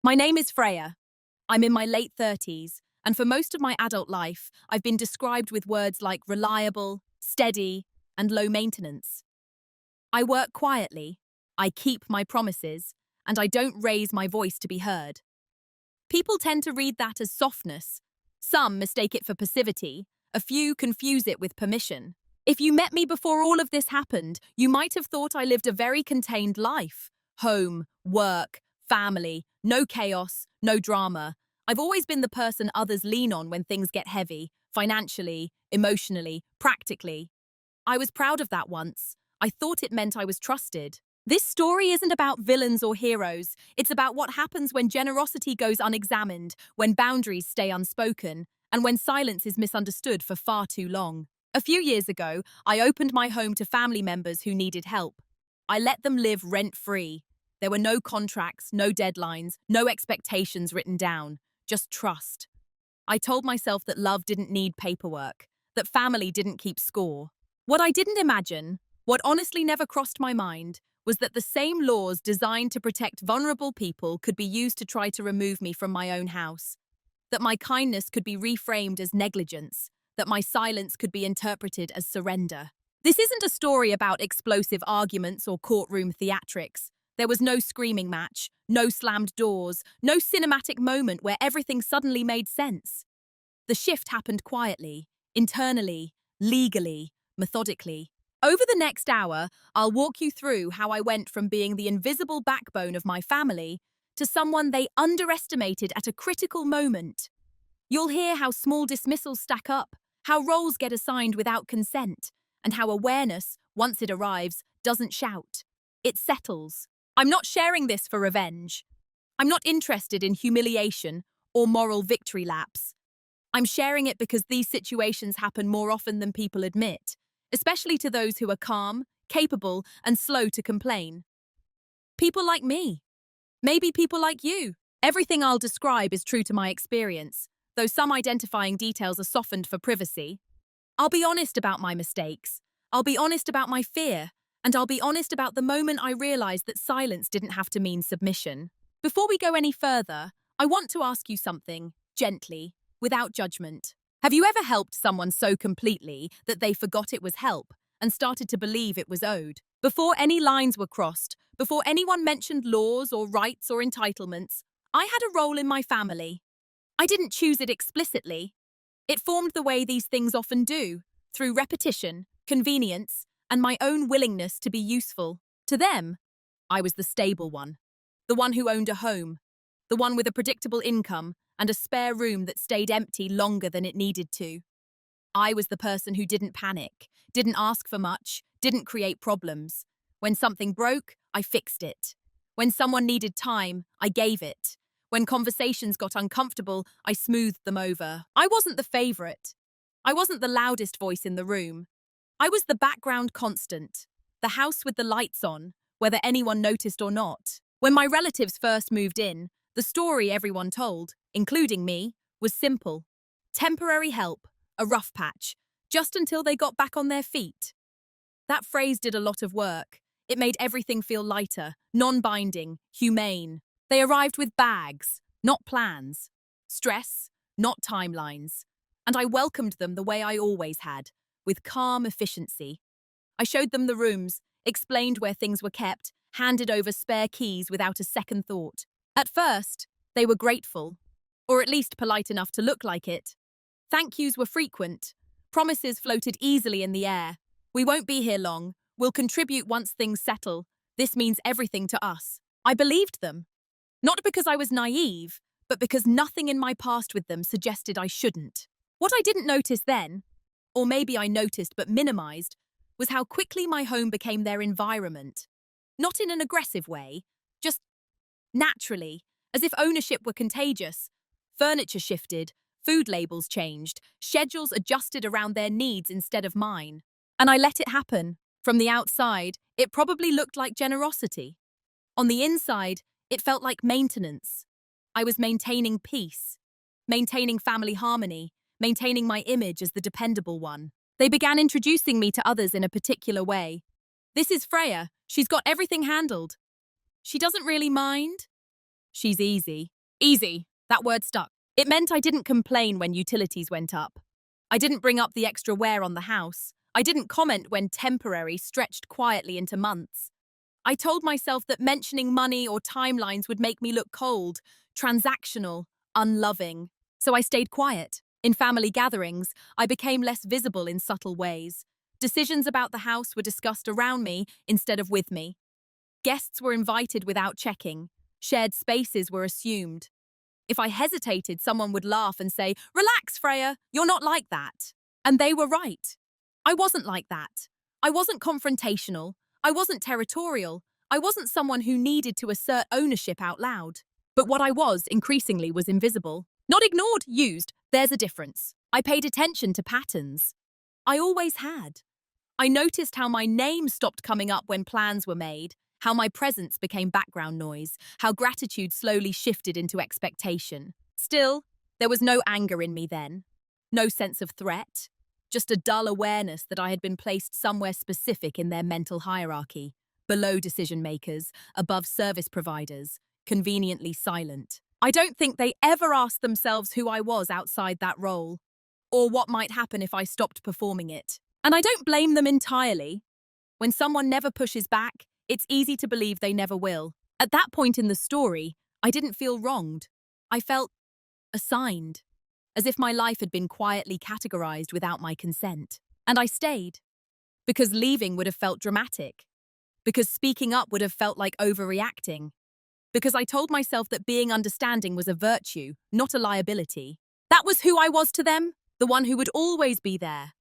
My name is Freya. I'm in my late 30s, and for most of my adult life, I've been described with words like reliable, steady, and low maintenance. I work quietly, I keep my promises, and I don't raise my voice to be heard. People tend to read that as softness. Some mistake it for passivity, a few confuse it with permission. If you met me before all of this happened, you might have thought I lived a very contained life. Home, work, family, no chaos, no drama. I've always been the person others lean on when things get heavy, financially, emotionally, practically. I was proud of that once. I thought it meant I was trusted. This story isn't about villains or heroes. It's about what happens when generosity goes unexamined, when boundaries stay unspoken, and when silence is misunderstood for far too long. A few years ago, I opened my home to family members who needed help. I let them live rent-free. There were no contracts, no deadlines, no expectations written down, just trust. I told myself that love didn't need paperwork, that family didn't keep score. What I didn't imagine, what honestly never crossed my mind, was that the same laws designed to protect vulnerable people could be used to try to remove me from my own house. That my kindness could be reframed as negligence, that my silence could be interpreted as surrender. This isn't a story about explosive arguments or courtroom theatrics. There was no screaming match, no slammed doors, no cinematic moment where everything suddenly made sense. The shift happened quietly, internally, legally, methodically. Over the next hour, I'll walk you through how I went from being the invisible backbone of my family to someone they underestimated at a critical moment. You'll hear how small dismissals stack up, how roles get assigned without consent, and how awareness, once it arrives, doesn't shout. It settles. I'm not sharing this for revenge. I'm not interested in humiliation or moral victory laps. I'm sharing it because these situations happen more often than people admit, especially to those who are calm, capable, and slow to complain. People like me. Maybe people like you. Everything I'll describe is true to my experience, though some identifying details are softened for privacy. I'll be honest about my mistakes. I'll be honest about my fear. And I'll be honest about the moment I realized that silence didn't have to mean submission. Before we go any further, I want to ask you something, gently, without judgment. Have you ever helped someone so completely that they forgot it was help and started to believe it was owed? Before any lines were crossed, before anyone mentioned laws or rights or entitlements, I had a role in my family. I didn't choose it explicitly. It formed the way these things often do, through repetition, convenience, and my own willingness to be useful. To them, I was the stable one, the one who owned a home, the one with a predictable income and a spare room that stayed empty longer than it needed to. I was the person who didn't panic, didn't ask for much, didn't create problems. When something broke, I fixed it. When someone needed time, I gave it. When conversations got uncomfortable, I smoothed them over. I wasn't the favorite. I wasn't the loudest voice in the room. I was the background constant, the house with the lights on, whether anyone noticed or not. When my relatives first moved in, the story everyone told, including me, was simple. Temporary help, a rough patch, just until they got back on their feet. That phrase did a lot of work. It made everything feel lighter, non-binding, humane. They arrived with bags, not plans. Stress, not timelines. And I welcomed them the way I always had, with calm efficiency. I showed them the rooms, explained where things were kept, handed over spare keys without a second thought. At first, they were grateful, or at least polite enough to look like it. Thank yous were frequent. Promises floated easily in the air. We won't be here long. We'll contribute once things settle. This means everything to us. I believed them. Not because I was naive, but because nothing in my past with them suggested I shouldn't. What I didn't notice then, or maybe I noticed but minimized, was how quickly my home became their environment. Not in an aggressive way, just naturally, as if ownership were contagious. Furniture shifted, food labels changed, schedules adjusted around their needs instead of mine. And I let it happen. From the outside, it probably looked like generosity. On the inside, it felt like maintenance. I was maintaining peace, maintaining family harmony, maintaining my image as the dependable one. They began introducing me to others in a particular way. This is Freya. She's got everything handled. She doesn't really mind. She's easy. Easy. That word stuck. It meant I didn't complain when utilities went up. I didn't bring up the extra wear on the house. I didn't comment when temporary stretched quietly into months. I told myself that mentioning money or timelines would make me look cold, transactional, unloving. So I stayed quiet. In family gatherings, I became less visible in subtle ways. Decisions about the house were discussed around me instead of with me. Guests were invited without checking. Shared spaces were assumed. If I hesitated, someone would laugh and say, "Relax, Freya, you're not like that." And they were right. I wasn't like that. I wasn't confrontational. I wasn't territorial. I wasn't someone who needed to assert ownership out loud. But what I was, increasingly, was invisible. Not ignored, used. There's a difference. I paid attention to patterns. I always had. I noticed how my name stopped coming up when plans were made, how my presence became background noise, how gratitude slowly shifted into expectation. Still, there was no anger in me then. No sense of threat. Just a dull awareness that I had been placed somewhere specific in their mental hierarchy, below decision makers, above service providers, conveniently silent. I don't think they ever asked themselves who I was outside that role, or what might happen if I stopped performing it. And I don't blame them entirely. When someone never pushes back, it's easy to believe they never will. At that point in the story, I didn't feel wronged. I felt assigned, as if my life had been quietly categorized without my consent. And I stayed, because leaving would have felt dramatic, because speaking up would have felt like overreacting, because I told myself that being understanding was a virtue, not a liability. That was who I was to them, the one who would always be there,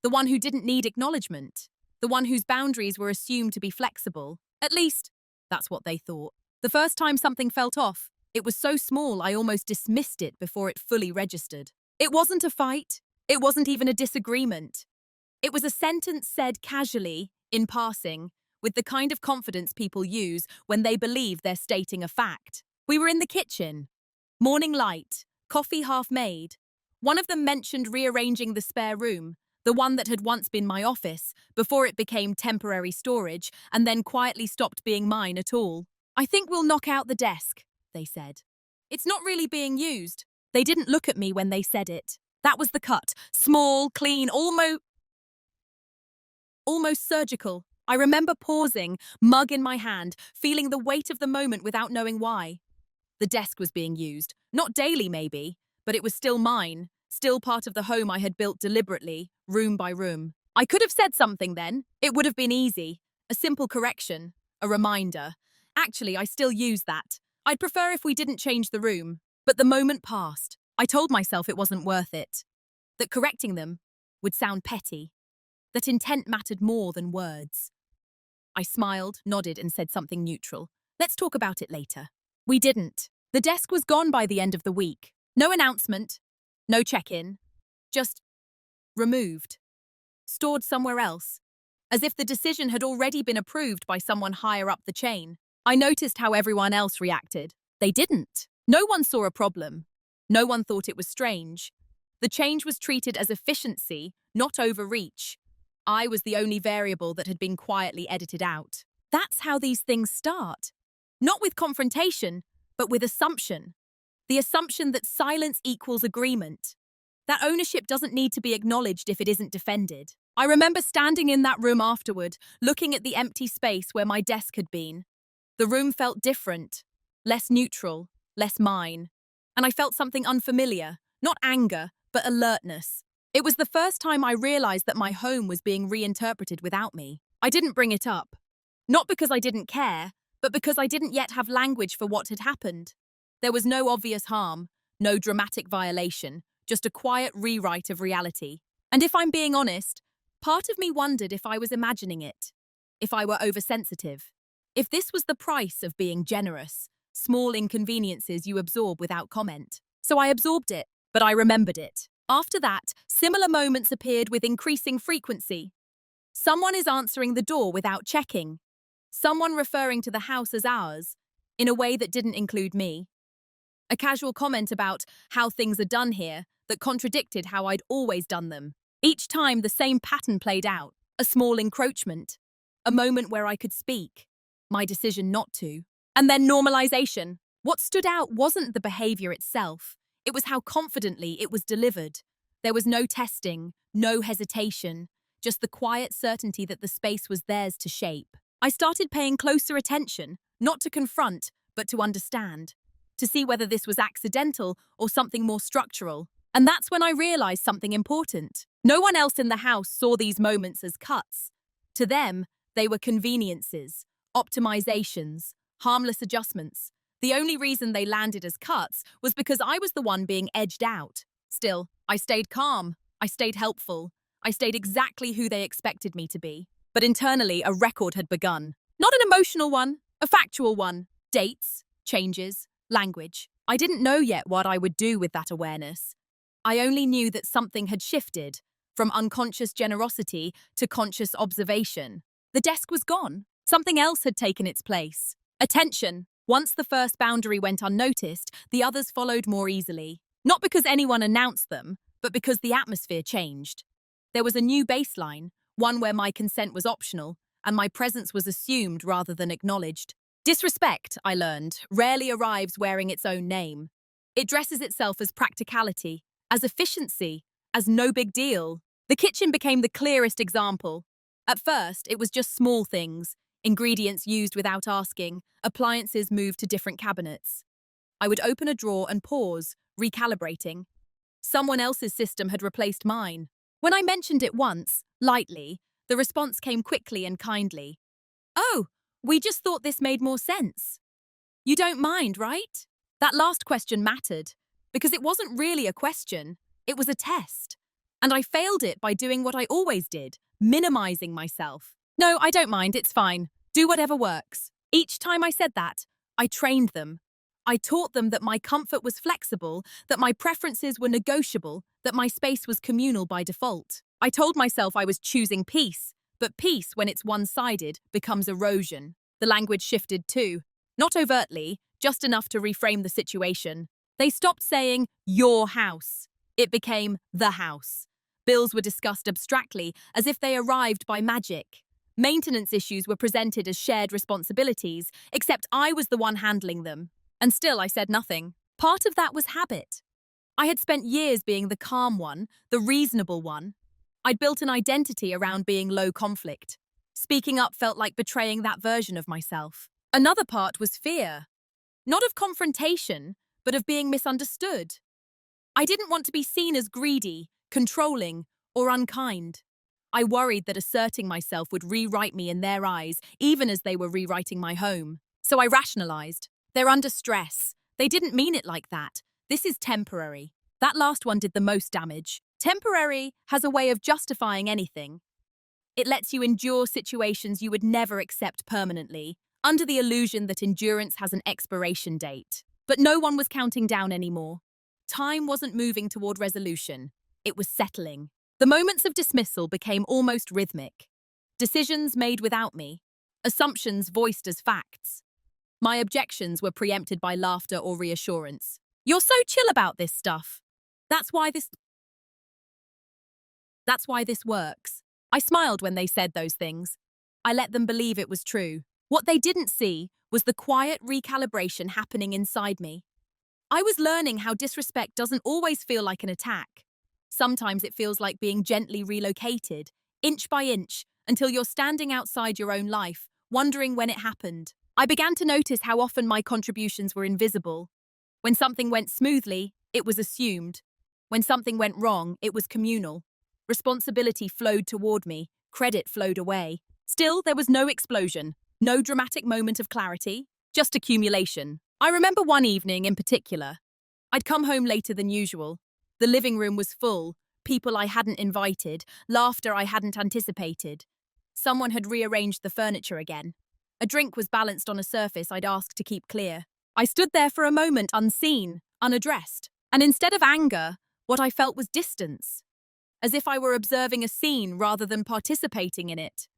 the one who didn't need acknowledgement, the one whose boundaries were assumed to be flexible. At least, that's what they thought. The first time something felt off, it was so small I almost dismissed it before it fully registered. It wasn't a fight. It wasn't even a disagreement. It was a sentence said casually, in passing, with the kind of confidence people use when they believe they're stating a fact. We were in the kitchen. Morning light, coffee half made. One of them mentioned rearranging the spare room, the one that had once been my office, before it became temporary storage, and then quietly stopped being mine at all. "I think we'll knock out the desk," they said. "It's not really being used." They didn't look at me when they said it. That was the cut. Small, clean, almost surgical. I remember pausing, mug in my hand, feeling the weight of the moment without knowing why. The desk was being used. Not daily, maybe, but it was still mine, still part of the home I had built deliberately, room by room. I could have said something then. It would have been easy. A simple correction. A reminder. Actually, I still use that. I'd prefer if we didn't change the room. But the moment passed. I told myself it wasn't worth it. That correcting them would sound petty. That intent mattered more than words. I smiled, nodded, and said something neutral. "Let's talk about it later." We didn't. The desk was gone by the end of the week. No announcement. No check-in. Just removed. Stored somewhere else. As if the decision had already been approved by someone higher up the chain. I noticed how everyone else reacted. They didn't. No one saw a problem. No one thought it was strange. The change was treated as efficiency, not overreach. I was the only variable that had been quietly edited out. That's how these things start. Not with confrontation, but with assumption. The assumption that silence equals agreement. That ownership doesn't need to be acknowledged if it isn't defended. I remember standing in that room afterward, looking at the empty space where my desk had been. The room felt different, less neutral, less mine. And I felt something unfamiliar, not anger, but alertness. It was the first time I realized that my home was being reinterpreted without me. I didn't bring it up. Not because I didn't care, but because I didn't yet have language for what had happened. There was no obvious harm, no dramatic violation, just a quiet rewrite of reality. And if I'm being honest, part of me wondered if I was imagining it, if I were oversensitive, if this was the price of being generous, small inconveniences you absorb without comment. So I absorbed it, but I remembered it. After that, similar moments appeared with increasing frequency. Someone is answering the door without checking. Someone referring to the house as ours, in a way that didn't include me. A casual comment about how things are done here that contradicted how I'd always done them. Each time the same pattern played out, a small encroachment, a moment where I could speak, my decision not to. And then normalization. What stood out wasn't the behavior itself, it was how confidently it was delivered. There was no testing, no hesitation, just the quiet certainty that the space was theirs to shape. I started paying closer attention, not to confront, but to understand, to see whether this was accidental or something more structural. And that's when I realized something important. No one else in the house saw these moments as cuts. To them, they were conveniences, optimizations, harmless adjustments. The only reason they landed as cuts was because I was the one being edged out. Still, I stayed calm. I stayed helpful. I stayed exactly who they expected me to be. But internally, a record had begun. Not an emotional one, a factual one. Dates, changes, language. I didn't know yet what I would do with that awareness. I only knew that something had shifted, from unconscious generosity to conscious observation. The desk was gone. Something else had taken its place. Attention. Once the first boundary went unnoticed, the others followed more easily. Not because anyone announced them, but because the atmosphere changed. There was a new baseline, one where my consent was optional, and my presence was assumed rather than acknowledged. Disrespect, I learned, rarely arrives wearing its own name. It dresses itself as practicality, as efficiency, as no big deal. The kitchen became the clearest example. At first, it was just small things, ingredients used without asking, appliances moved to different cabinets. I would open a drawer and pause, recalibrating. Someone else's system had replaced mine. When I mentioned it once, lightly, the response came quickly and kindly. "Oh, we just thought this made more sense. You don't mind, right?" That last question mattered, because it wasn't really a question, it was a test. And I failed it by doing what I always did, minimizing myself. "No, I don't mind, it's fine. Do whatever works." Each time I said that, I trained them. I taught them that my comfort was flexible, that my preferences were negotiable, that my space was communal by default. I told myself I was choosing peace, but peace, when it's one-sided, becomes erosion. The language shifted too. Not overtly, just enough to reframe the situation. They stopped saying, "your house." It became the house. Bills were discussed abstractly, as if they arrived by magic. Maintenance issues were presented as shared responsibilities, except I was the one handling them. And still I said nothing. Part of that was habit. I had spent years being the calm one, the reasonable one. I'd built an identity around being low conflict. Speaking up felt like betraying that version of myself. Another part was fear. Not of confrontation, but of being misunderstood. I didn't want to be seen as greedy, controlling, or unkind. I worried that asserting myself would rewrite me in their eyes, even as they were rewriting my home. So I rationalized. They're under stress. They didn't mean it like that. This is temporary. That last one did the most damage. Temporary has a way of justifying anything. It lets you endure situations you would never accept permanently, under the illusion that endurance has an expiration date. But no one was counting down anymore. Time wasn't moving toward resolution. It was settling. The moments of dismissal became almost rhythmic. Decisions made without me. Assumptions voiced as facts. My objections were preempted by laughter or reassurance. "You're so chill about this stuff. That's why this works." I smiled when they said those things. I let them believe it was true. What they didn't see was the quiet recalibration happening inside me. I was learning how disrespect doesn't always feel like an attack. Sometimes it feels like being gently relocated, inch by inch, until you're standing outside your own life, wondering when it happened. I began to notice how often my contributions were invisible. When something went smoothly, it was assumed. When something went wrong, it was communal. Responsibility flowed toward me, credit flowed away. Still, there was no explosion, no dramatic moment of clarity, just accumulation. I remember one evening in particular. I'd come home later than usual. The living room was full, people I hadn't invited, laughter I hadn't anticipated. Someone had rearranged the furniture again. A drink was balanced on a surface I'd asked to keep clear. I stood there for a moment unseen, unaddressed, and instead of anger, what I felt was distance. As if I were observing a scene rather than participating in it.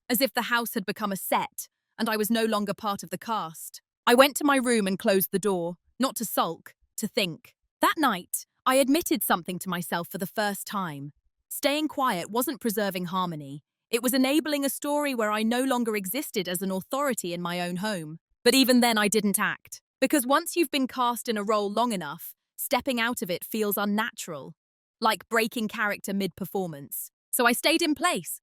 As if the house had become a set, and I was no longer part of the cast. I went to my room and closed the door, not to sulk, to think. That night, I admitted something to myself for the first time. Staying quiet wasn't preserving harmony. It was enabling a story where I no longer existed as an authority in my own home. But even then I didn't act. Because once you've been cast in a role long enough, stepping out of it feels unnatural, like breaking character mid-performance. So I stayed in place.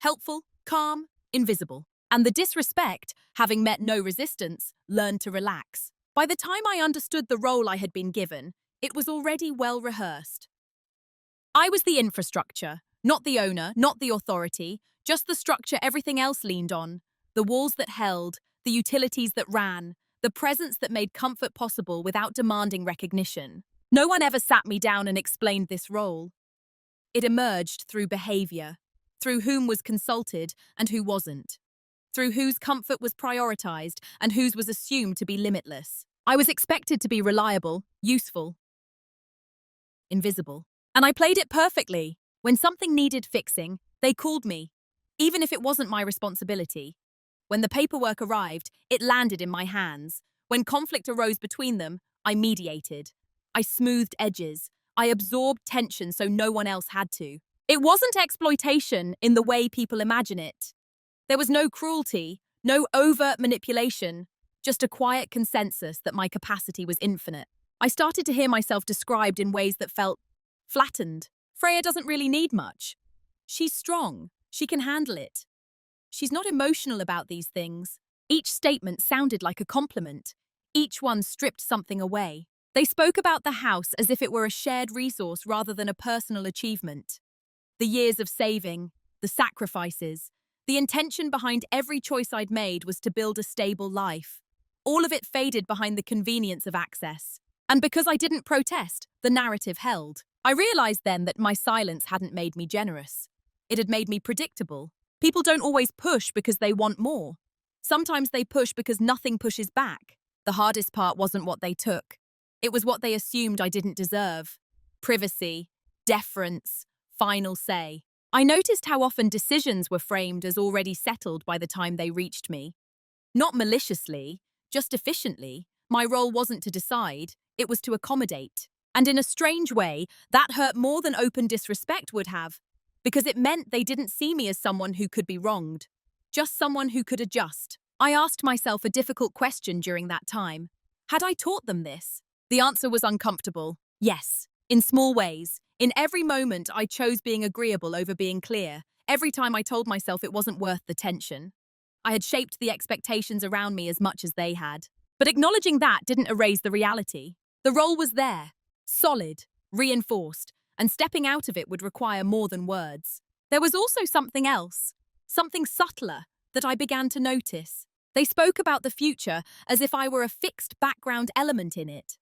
Helpful, calm, invisible. And the disrespect, having met no resistance, learned to relax. By the time I understood the role I had been given, it was already well rehearsed. I was the infrastructure, not the owner, not the authority, just the structure everything else leaned on. The walls that held, the utilities that ran, the presence that made comfort possible without demanding recognition. No one ever sat me down and explained this role. It emerged through behavior, through whom was consulted and who wasn't, through whose comfort was prioritized and whose was assumed to be limitless. I was expected to be reliable, useful, invisible. And I played it perfectly. When something needed fixing, they called me, even if it wasn't my responsibility. When the paperwork arrived, it landed in my hands. When conflict arose between them, I mediated. I smoothed edges. I absorbed tension so no one else had to. It wasn't exploitation in the way people imagine it. There was no cruelty, no overt manipulation, just a quiet consensus that my capacity was infinite. I started to hear myself described in ways that felt flattened. Freya doesn't really need much. She's strong. She can handle it. She's not emotional about these things. Each statement sounded like a compliment. Each one stripped something away. They spoke about the house as if it were a shared resource rather than a personal achievement. The years of saving, the sacrifices, the intention behind every choice I'd made was to build a stable life. All of it faded behind the convenience of access. And because I didn't protest, the narrative held. I realized then that my silence hadn't made me generous. It had made me predictable. People don't always push because they want more. Sometimes they push because nothing pushes back. The hardest part wasn't what they took. It was what they assumed I didn't deserve. Privacy, deference, final say. I noticed how often decisions were framed as already settled by the time they reached me. Not maliciously, just efficiently. My role wasn't to decide, it was to accommodate. And in a strange way, that hurt more than open disrespect would have, because it meant they didn't see me as someone who could be wronged, just someone who could adjust. I asked myself a difficult question during that time. Had I taught them this? The answer was uncomfortable. Yes, in small ways. In every moment, I chose being agreeable over being clear. Every time I told myself it wasn't worth the tension. I had shaped the expectations around me as much as they had. But acknowledging that didn't erase the reality. The role was there, solid, reinforced, and stepping out of it would require more than words. There was also something else, something subtler, that I began to notice. They spoke about the future as if I were a fixed background element in it.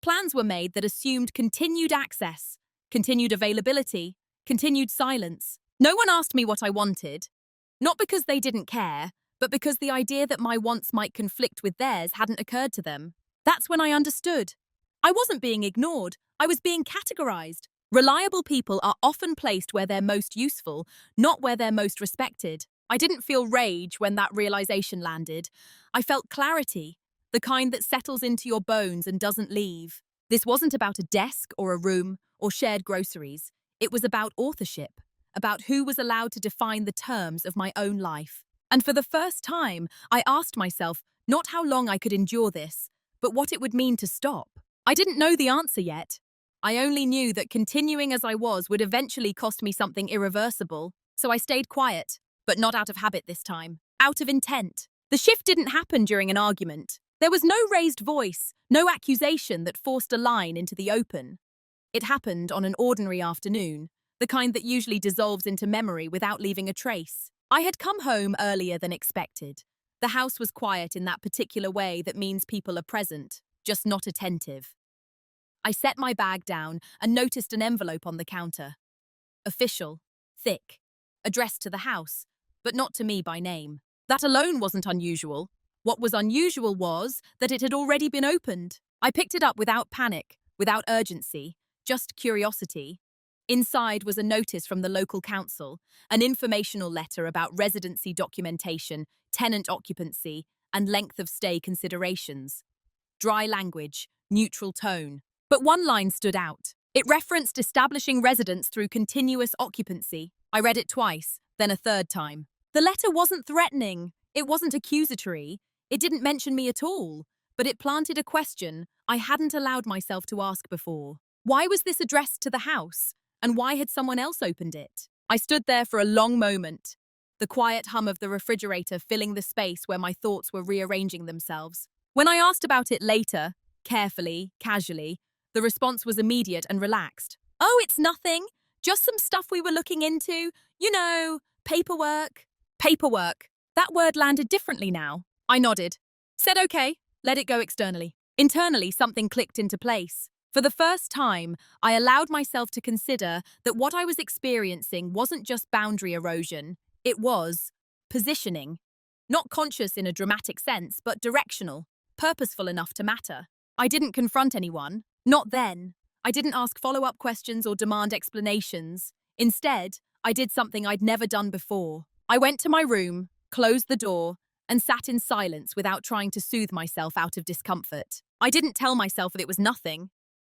Plans were made that assumed continued access, continued availability, continued silence. No one asked me what I wanted, not because they didn't care, but because the idea that my wants might conflict with theirs hadn't occurred to them. That's when I understood. I wasn't being ignored, I was being categorized. Reliable people are often placed where they're most useful, not where they're most respected. I didn't feel rage when that realization landed. I felt clarity, the kind that settles into your bones and doesn't leave. This wasn't about a desk or a room or shared groceries. It was about authorship, about who was allowed to define the terms of my own life. And for the first time, I asked myself not how long I could endure this, but what it would mean to stop. I didn't know the answer yet. I only knew that continuing as I was would eventually cost me something irreversible, so I stayed quiet, but not out of habit this time, out of intent. The shift didn't happen during an argument. There was no raised voice, no accusation that forced a line into the open. It happened on an ordinary afternoon, the kind that usually dissolves into memory without leaving a trace. I had come home earlier than expected. The house was quiet in that particular way that means people are present, just not attentive. I set my bag down and noticed an envelope on the counter. Official, thick, addressed to the house, but not to me by name. That alone wasn't unusual. What was unusual was that it had already been opened. I picked it up without panic, without urgency, just curiosity. Inside was a notice from the local council, an informational letter about residency documentation, tenant occupancy, and length of stay considerations. Dry language, neutral tone. But one line stood out. It referenced establishing residence through continuous occupancy. I read it twice, then a third time. The letter wasn't threatening. It wasn't accusatory. It didn't mention me at all, but it planted a question I hadn't allowed myself to ask before. Why was this addressed to the house? And why had someone else opened it? I stood there for a long moment, the quiet hum of the refrigerator filling the space where my thoughts were rearranging themselves. When I asked about it later, carefully, casually, the response was immediate and relaxed. Oh, it's nothing. Just some stuff we were looking into. You know, paperwork. Paperwork. That word landed differently now. I nodded. Said okay, let it go externally. Internally, something clicked into place. For the first time, I allowed myself to consider that what I was experiencing wasn't just boundary erosion, it was positioning. Not conscious in a dramatic sense, but directional, purposeful enough to matter. I didn't confront anyone, not then. I didn't ask follow-up questions or demand explanations. Instead, I did something I'd never done before. I went to my room, closed the door, and sat in silence without trying to soothe myself out of discomfort. I didn't tell myself that it was nothing.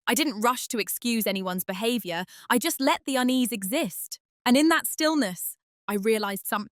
I didn't rush to excuse anyone's behavior. I just let the unease exist. And in that stillness, I realized something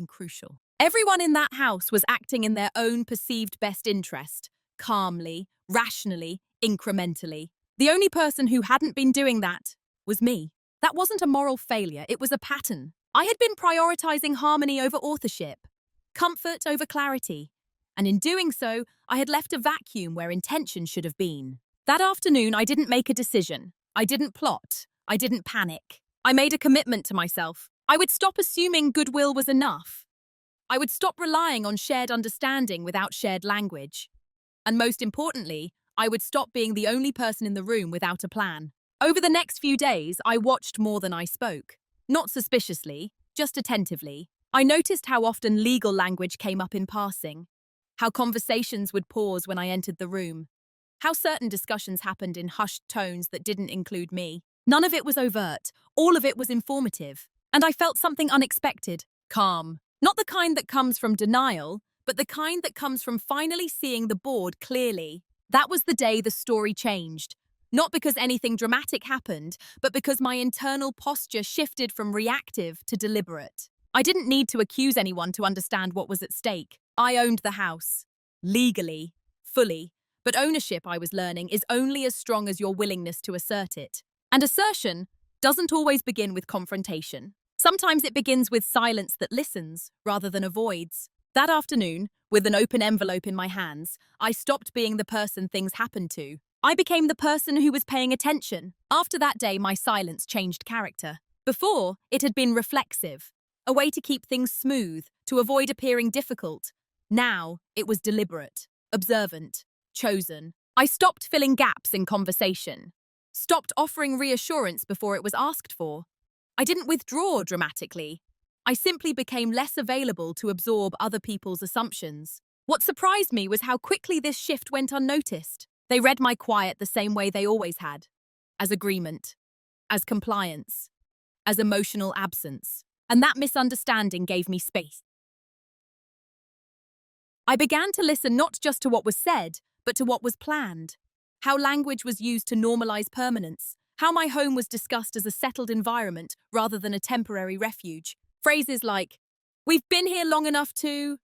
crucial. Everyone in that house was acting in their own perceived best interest, calmly, rationally, incrementally. The only person who hadn't been doing that was me. That wasn't a moral failure, it was a pattern. I had been prioritizing harmony over authorship, comfort over clarity, and in doing so, I had left a vacuum where intention should have been. That afternoon, I didn't make a decision. I didn't plot. I didn't panic. I made a commitment to myself. I would stop assuming goodwill was enough. I would stop relying on shared understanding without shared language. And most importantly, I would stop being the only person in the room without a plan. Over the next few days, I watched more than I spoke. Not suspiciously, just attentively. I noticed how often legal language came up in passing, how conversations would pause when I entered the room, how certain discussions happened in hushed tones that didn't include me. None of it was overt, all of it was informative. And I felt something unexpected, calm. Not the kind that comes from denial, but the kind that comes from finally seeing the board clearly. That was the day the story changed. Not because anything dramatic happened, but because my internal posture shifted from reactive to deliberate. I didn't need to accuse anyone to understand what was at stake. I owned the house. Legally. Fully. But ownership, I was learning, is only as strong as your willingness to assert it. And assertion doesn't always begin with confrontation. Sometimes it begins with silence that listens rather than avoids. That afternoon, with an open envelope in my hands, I stopped being the person things happened to. I became the person who was paying attention. After that day, my silence changed character. Before, it had been reflexive, a way to keep things smooth, to avoid appearing difficult. Now, it was deliberate, observant, chosen. I stopped filling gaps in conversation, stopped offering reassurance before it was asked for. I didn't withdraw dramatically. I simply became less available to absorb other people's assumptions. What surprised me was how quickly this shift went unnoticed. They read my quiet the same way they always had, as agreement, as compliance, as emotional absence. And that misunderstanding gave me space. I began to listen not just to what was said, but to what was planned. How language was used to normalize permanence. How my home was discussed as a settled environment rather than a temporary refuge. Phrases like, "We've been here long enough to..."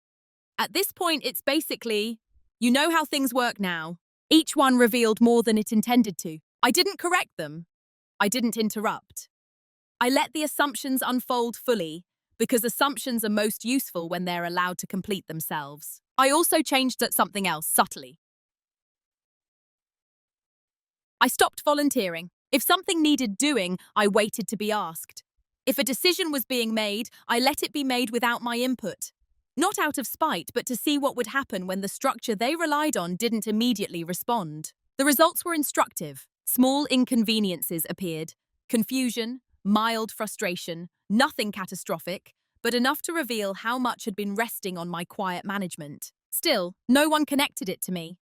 At this point, it's basically, "You know how things work now." Each one revealed more than it intended to. I didn't correct them. I didn't interrupt. I let the assumptions unfold fully, because assumptions are most useful when they're allowed to complete themselves. I also changed at something else, subtly. I stopped volunteering. If something needed doing, I waited to be asked. If a decision was being made, I let it be made without my input. Not out of spite, but to see what would happen when the structure they relied on didn't immediately respond. The results were instructive. Small inconveniences appeared. Confusion, mild frustration, nothing catastrophic, but enough to reveal how much had been resting on my quiet management. Still, no one connected it to me.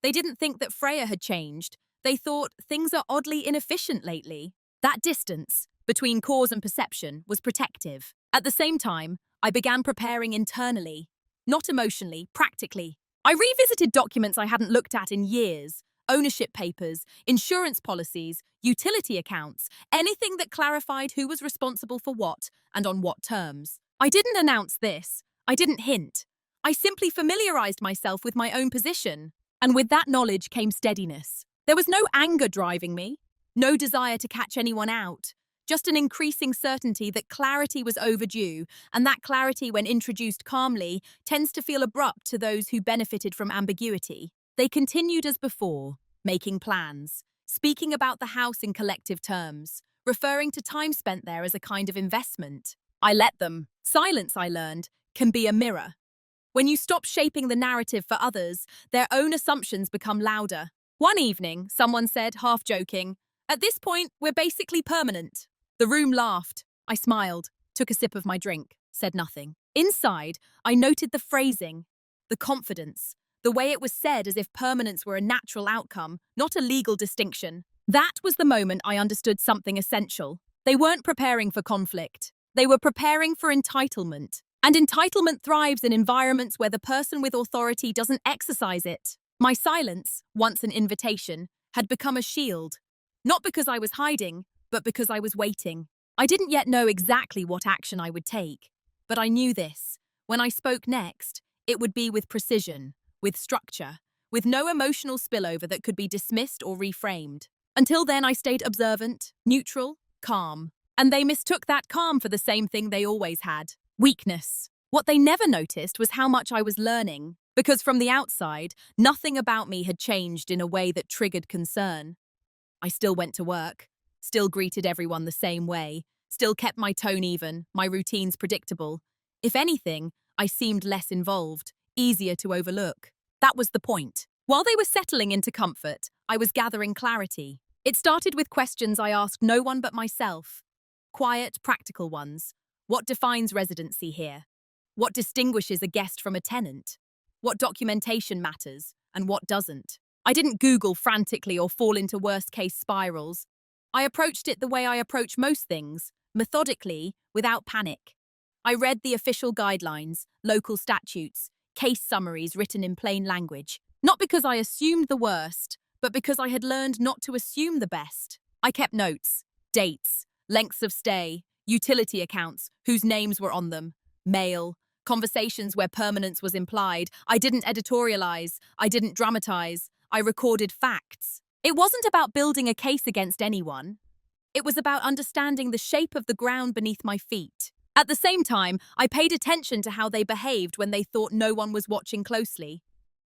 They didn't think that Freya had changed. They thought things are oddly inefficient lately. That distance between cause and perception was protective. At the same time, I began preparing internally, not emotionally, practically. I revisited documents I hadn't looked at in years, ownership papers, insurance policies, utility accounts, anything that clarified who was responsible for what and on what terms. I didn't announce this. I didn't hint. I simply familiarized myself with my own position. And with that knowledge came steadiness. There was no anger driving me, no desire to catch anyone out, just an increasing certainty that clarity was overdue, and that clarity, when introduced calmly, tends to feel abrupt to those who benefited from ambiguity. They continued as before, making plans, speaking about the house in collective terms, referring to time spent there as a kind of investment. I let them. Silence, I learned, can be a mirror. When you stop shaping the narrative for others, their own assumptions become louder. One evening, someone said, half joking, "At this point, we're basically permanent." The room laughed. I smiled, took a sip of my drink, said nothing. Inside, I noted the phrasing, the confidence, the way it was said as if permanence were a natural outcome, not a legal distinction. That was the moment I understood something essential. They weren't preparing for conflict. They were preparing for entitlement. And entitlement thrives in environments where the person with authority doesn't exercise it. My silence, once an invitation, had become a shield. Not because I was hiding, but because I was waiting. I didn't yet know exactly what action I would take. But I knew this. When I spoke next, it would be with precision, with structure, with no emotional spillover that could be dismissed or reframed. Until then, I stayed observant, neutral, calm. And they mistook that calm for the same thing they always had. Weakness. What they never noticed was how much I was learning, because from the outside, nothing about me had changed in a way that triggered concern. I still went to work, still greeted everyone the same way, still kept my tone even, my routines predictable. If anything, I seemed less involved, easier to overlook. That was the point. While they were settling into comfort, I was gathering clarity. It started with questions I asked no one but myself. Quiet, practical ones. What defines residency here? What distinguishes a guest from a tenant? What documentation matters and what doesn't? I didn't Google frantically or fall into worst-case spirals. I approached it the way I approach most things, methodically, without panic. I read the official guidelines, local statutes, case summaries written in plain language, not because I assumed the worst, but because I had learned not to assume the best. I kept notes, dates, lengths of stay, utility accounts, whose names were on them, mail, conversations where permanence was implied. I didn't editorialize, I didn't dramatize, I recorded facts. It wasn't about building a case against anyone. It was about understanding the shape of the ground beneath my feet. At the same time, I paid attention to how they behaved when they thought no one was watching closely.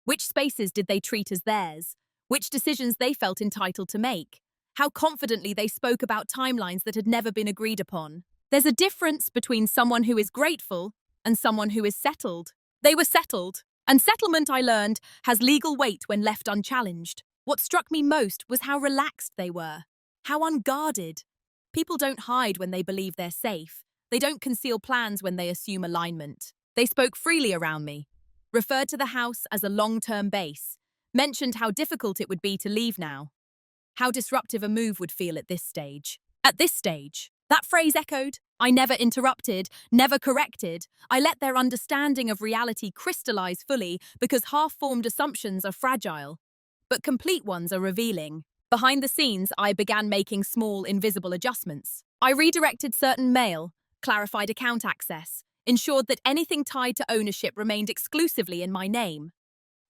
Which spaces did they treat as theirs? Which decisions they felt entitled to make? How confidently they spoke about timelines that had never been agreed upon. There's a difference between someone who is grateful and someone who is settled. They were settled, and settlement, I learned, has legal weight when left unchallenged. What struck me most was how relaxed they were, how unguarded. People don't hide when they believe they're safe. They don't conceal plans when they assume alignment. They spoke freely around me, referred to the house as a long-term base, mentioned how difficult it would be to leave now, how disruptive a move would feel at this stage. At this stage, that phrase echoed. I never interrupted, never corrected. I let their understanding of reality crystallize fully because half-formed assumptions are fragile, but complete ones are revealing. Behind the scenes, I began making small, invisible adjustments. I redirected certain mail, clarified account access, ensured that anything tied to ownership remained exclusively in my name.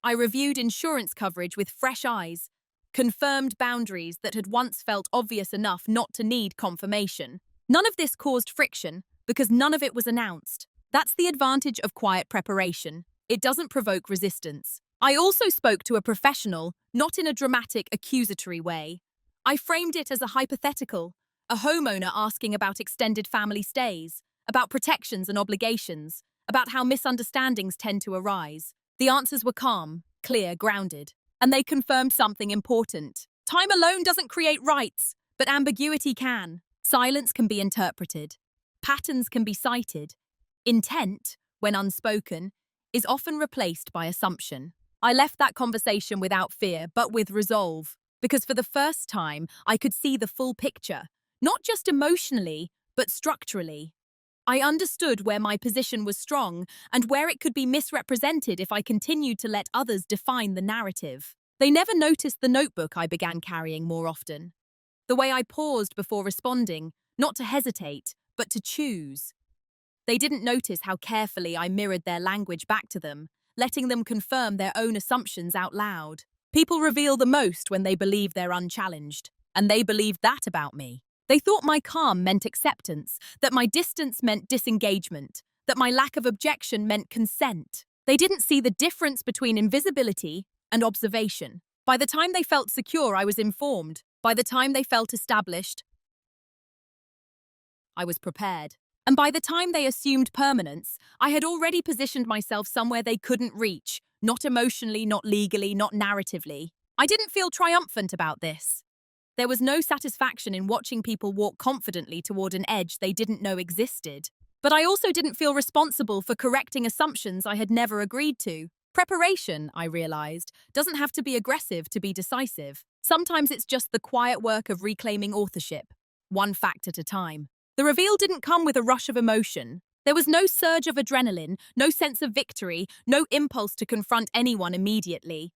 I reviewed insurance coverage with fresh eyes, confirmed boundaries that had once felt obvious enough not to need confirmation. None of this caused friction because none of it was announced. That's the advantage of quiet preparation. It doesn't provoke resistance. I also spoke to a professional, not in a dramatic, accusatory way. I framed it as a hypothetical, a homeowner asking about extended family stays, about protections and obligations, about how misunderstandings tend to arise. The answers were calm, clear, grounded, and they confirmed something important. Time alone doesn't create rights, but ambiguity can. Silence can be interpreted. Patterns can be cited. Intent, when unspoken, is often replaced by assumption. I left that conversation without fear, but with resolve, because for the first time, I could see the full picture, not just emotionally, but structurally. I understood where my position was strong and where it could be misrepresented if I continued to let others define the narrative. They never noticed the notebook I began carrying more often. The way I paused before responding, not to hesitate, but to choose. They didn't notice how carefully I mirrored their language back to them, letting them confirm their own assumptions out loud. People reveal the most when they believe they're unchallenged, and they believed that about me. They thought my calm meant acceptance, that my distance meant disengagement, that my lack of objection meant consent. They didn't see the difference between invisibility and observation. By the time they felt secure, I was informed. By the time they felt established, I was prepared. And by the time they assumed permanence, I had already positioned myself somewhere they couldn't reach, not emotionally, not legally, not narratively. I didn't feel triumphant about this. There was no satisfaction in watching people walk confidently toward an edge they didn't know existed. But I also didn't feel responsible for correcting assumptions I had never agreed to. Preparation, I realized, doesn't have to be aggressive to be decisive. Sometimes it's just the quiet work of reclaiming authorship, one fact at a time. The reveal didn't come with a rush of emotion. There was no surge of adrenaline, no sense of victory, no impulse to confront anyone immediately.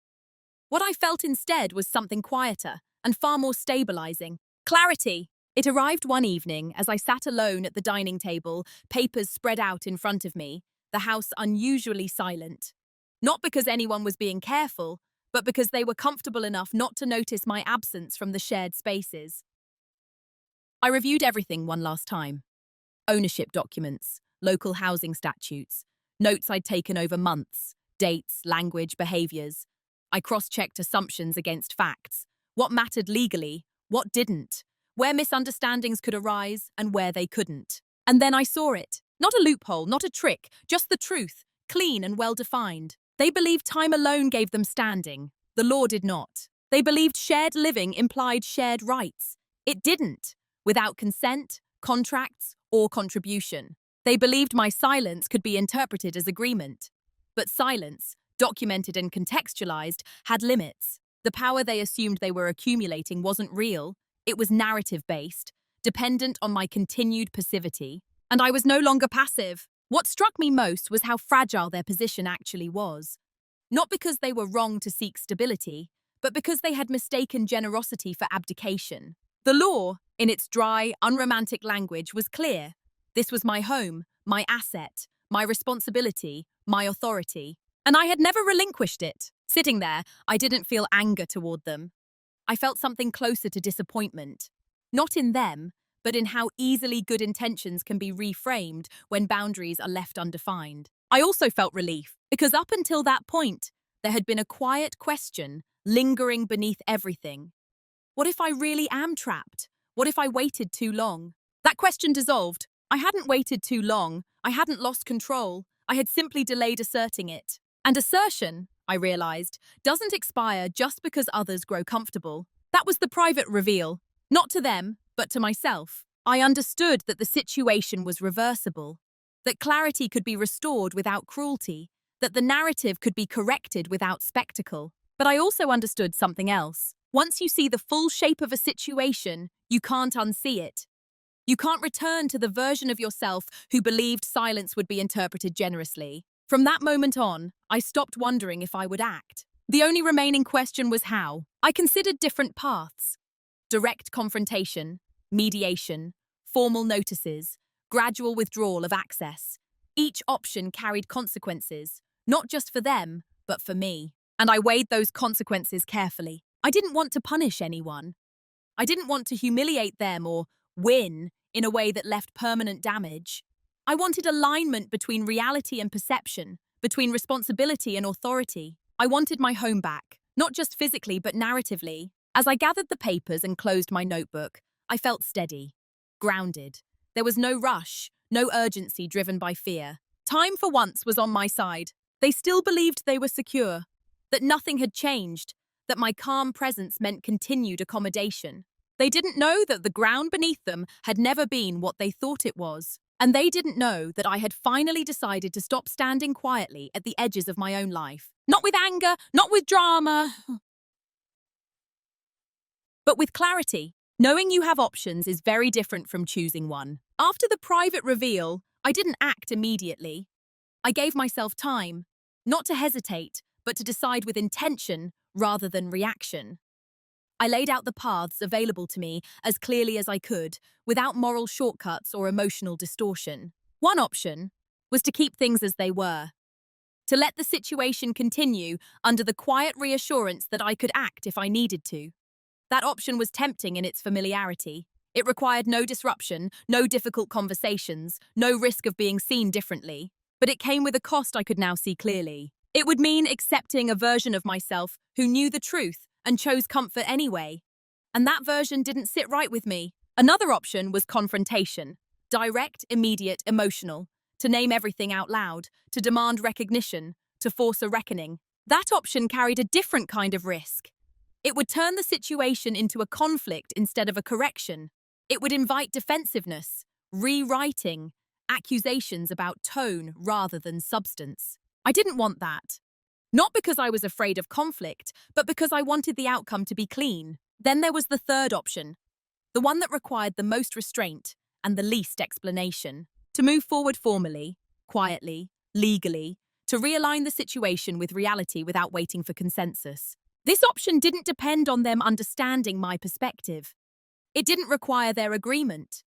What I felt instead was something quieter and far more stabilizing. Clarity. It arrived one evening as I sat alone at the dining table, papers spread out in front of me, the house unusually silent. Not because anyone was being careful, but because they were comfortable enough not to notice my absence from the shared spaces. I reviewed everything one last time. Ownership documents, local housing statutes, notes I'd taken over months, dates, language, behaviours. I cross-checked assumptions against facts. What mattered legally, what didn't, where misunderstandings could arise and where they couldn't. And then I saw it. Not a loophole, not a trick, just the truth, clean and well-defined. They believed time alone gave them standing. The law did not. They believed shared living implied shared rights. It didn't. Without consent, contracts, or contribution. They believed my silence could be interpreted as agreement. But silence, documented and contextualized, had limits. The power they assumed they were accumulating wasn't real. It was narrative-based, dependent on my continued passivity. And I was no longer passive. What struck me most was how fragile their position actually was. Not because they were wrong to seek stability, but because they had mistaken generosity for abdication. The law, in its dry, unromantic language, was clear. This was my home, my asset, my responsibility, my authority. And I had never relinquished it. Sitting there, I didn't feel anger toward them. I felt something closer to disappointment. Not in them, but in how easily good intentions can be reframed when boundaries are left undefined. I also felt relief, because up until that point, there had been a quiet question lingering beneath everything. What if I really am trapped? What if I waited too long? That question dissolved. I hadn't waited too long. I hadn't lost control. I had simply delayed asserting it. And assertion, I realized, doesn't expire just because others grow comfortable. That was the private reveal. Not to them, but to myself. I understood that the situation was reversible, that clarity could be restored without cruelty, that the narrative could be corrected without spectacle. But I also understood something else. Once you see the full shape of a situation, you can't unsee it. You can't return to the version of yourself who believed silence would be interpreted generously. From that moment on, I stopped wondering if I would act. The only remaining question was how. I considered different paths. Direct confrontation, mediation, formal notices, gradual withdrawal of access. Each option carried consequences, not just for them, but for me. And I weighed those consequences carefully. I didn't want to punish anyone. I didn't want to humiliate them or win in a way that left permanent damage. I wanted alignment between reality and perception, between responsibility and authority. I wanted my home back, not just physically but narratively. As I gathered the papers and closed my notebook, I felt steady, grounded. There was no rush, no urgency driven by fear. Time for once was on my side. They still believed they were secure, that nothing had changed, that my calm presence meant continued accommodation. They didn't know that the ground beneath them had never been what they thought it was. And they didn't know that I had finally decided to stop standing quietly at the edges of my own life. Not with anger, not with drama, but with clarity. Knowing you have options is very different from choosing one. After the private reveal, I didn't act immediately. I gave myself time, not to hesitate, but to decide with intention rather than reaction. I laid out the paths available to me as clearly as I could, without moral shortcuts or emotional distortion. One option was to keep things as they were, to let the situation continue under the quiet reassurance that I could act if I needed to. That option was tempting in its familiarity. It required no disruption, no difficult conversations, no risk of being seen differently. But it came with a cost I could now see clearly. It would mean accepting a version of myself who knew the truth and chose comfort anyway. And that version didn't sit right with me. Another option was confrontation. Direct, immediate, emotional. To name everything out loud, to demand recognition, to force a reckoning. That option carried a different kind of risk. It would turn the situation into a conflict instead of a correction. It would invite defensiveness, rewriting, accusations about tone rather than substance. I didn't want that. Not because I was afraid of conflict, but because I wanted the outcome to be clean. Then there was the third option, the one that required the most restraint and the least explanation. To move forward formally, quietly, legally, to realign the situation with reality without waiting for consensus. This option didn't depend on them understanding my perspective. It didn't require their agreement.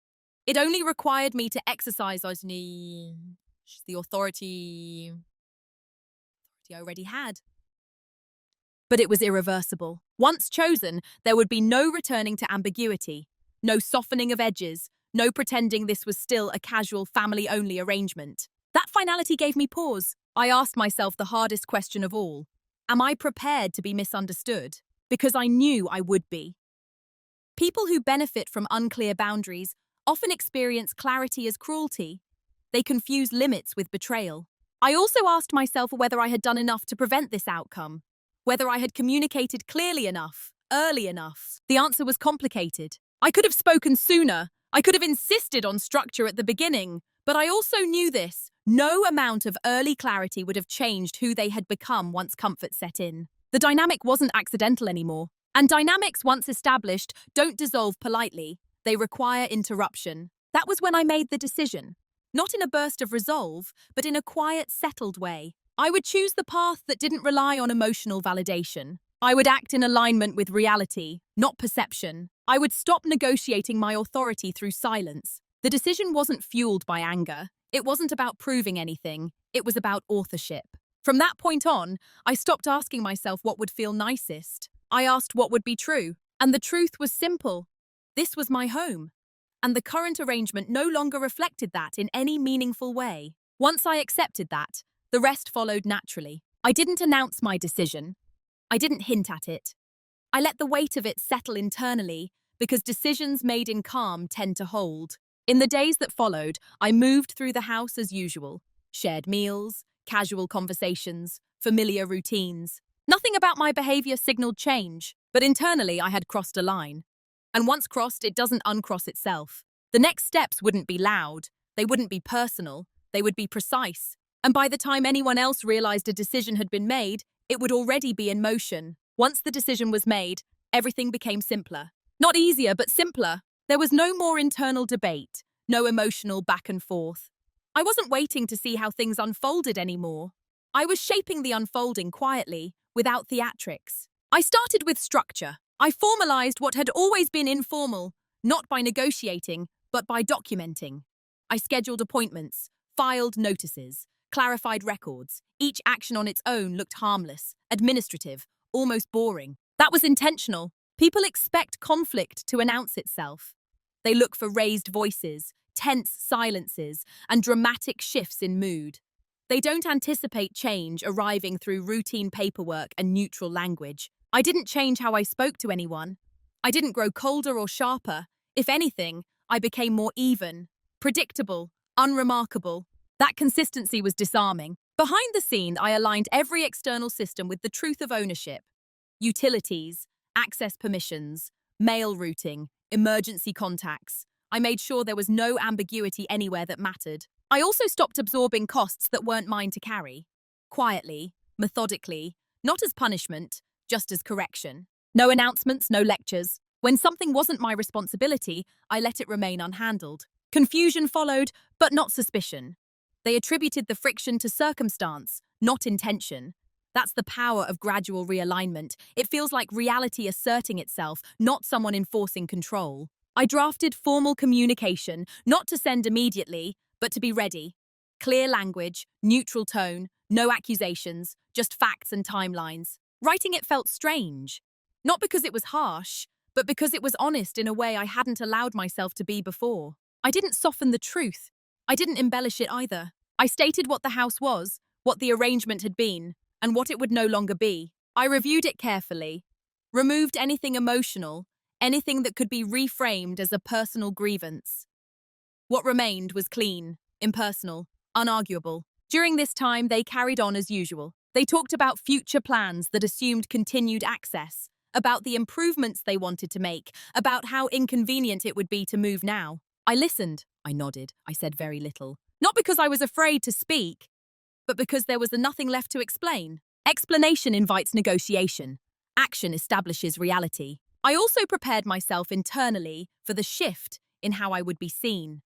It only required me to exercise the authority I already had. But it was irreversible. Once chosen, there would be no returning to ambiguity, no softening of edges, no pretending this was still a casual family-only arrangement. That finality gave me pause. I asked myself the hardest question of all. Am I prepared to be misunderstood? Because I knew I would be. People who benefit from unclear boundaries often experience clarity as cruelty. They confuse limits with betrayal. I also asked myself whether I had done enough to prevent this outcome, whether I had communicated clearly enough, early enough. The answer was complicated. I could have spoken sooner. I could have insisted on structure at the beginning. But I also knew this. No amount of early clarity would have changed who they had become once comfort set in. The dynamic wasn't accidental anymore. And dynamics once established don't dissolve politely. They require interruption. That was when I made the decision. Not in a burst of resolve, but in a quiet, settled way. I would choose the path that didn't rely on emotional validation. I would act in alignment with reality, not perception. I would stop negotiating my authority through silence. The decision wasn't fueled by anger. It wasn't about proving anything. It was about authorship. From that point on, I stopped asking myself what would feel nicest. I asked what would be true. And the truth was simple. This was my home. And the current arrangement no longer reflected that in any meaningful way. Once I accepted that, the rest followed naturally. I didn't announce my decision. I didn't hint at it. I let the weight of it settle internally, because decisions made in calm tend to hold. In the days that followed, I moved through the house as usual. Shared meals, casual conversations, familiar routines. Nothing about my behavior signaled change, but internally I had crossed a line. And once crossed, it doesn't uncross itself. The next steps wouldn't be loud. They wouldn't be personal. They would be precise. And by the time anyone else realized a decision had been made, it would already be in motion. Once the decision was made, everything became simpler. Not easier, but simpler. There was no more internal debate, no emotional back and forth. I wasn't waiting to see how things unfolded anymore. I was shaping the unfolding quietly, without theatrics. I started with structure. I formalized what had always been informal, not by negotiating, but by documenting. I scheduled appointments, filed notices, clarified records. Each action on its own looked harmless, administrative, almost boring. That was intentional. People expect conflict to announce itself. They look for raised voices, tense silences, and dramatic shifts in mood. They don't anticipate change arriving through routine paperwork and neutral language. I didn't change how I spoke to anyone. I didn't grow colder or sharper. If anything, I became more even, predictable, unremarkable. That consistency was disarming. Behind the scene, I aligned every external system with the truth of ownership. Utilities, access permissions, mail routing, emergency contacts. I made sure there was no ambiguity anywhere that mattered. I also stopped absorbing costs that weren't mine to carry. Quietly, methodically, not as punishment, just as correction. No announcements, no lectures. When something wasn't my responsibility, I let it remain unhandled. Confusion followed, but not suspicion. They attributed the friction to circumstance, not intention. That's the power of gradual realignment. It feels like reality asserting itself, not someone enforcing control. I drafted formal communication, not to send immediately, but to be ready. Clear language, neutral tone, no accusations, just facts and timelines. Writing it felt strange. Not because it was harsh, but because it was honest in a way I hadn't allowed myself to be before. I didn't soften the truth. I didn't embellish it either. I stated what the house was, what the arrangement had been, and what it would no longer be. I reviewed it carefully, removed anything emotional, anything that could be reframed as a personal grievance. What remained was clean, impersonal, unarguable. During this time, they carried on as usual. They talked about future plans that assumed continued access, about the improvements they wanted to make, about how inconvenient it would be to move now. I listened. I nodded. I said very little. Not because I was afraid to speak, but because there was nothing left to explain. Explanation invites negotiation. Action establishes reality. I also prepared myself internally for the shift in how I would be seen.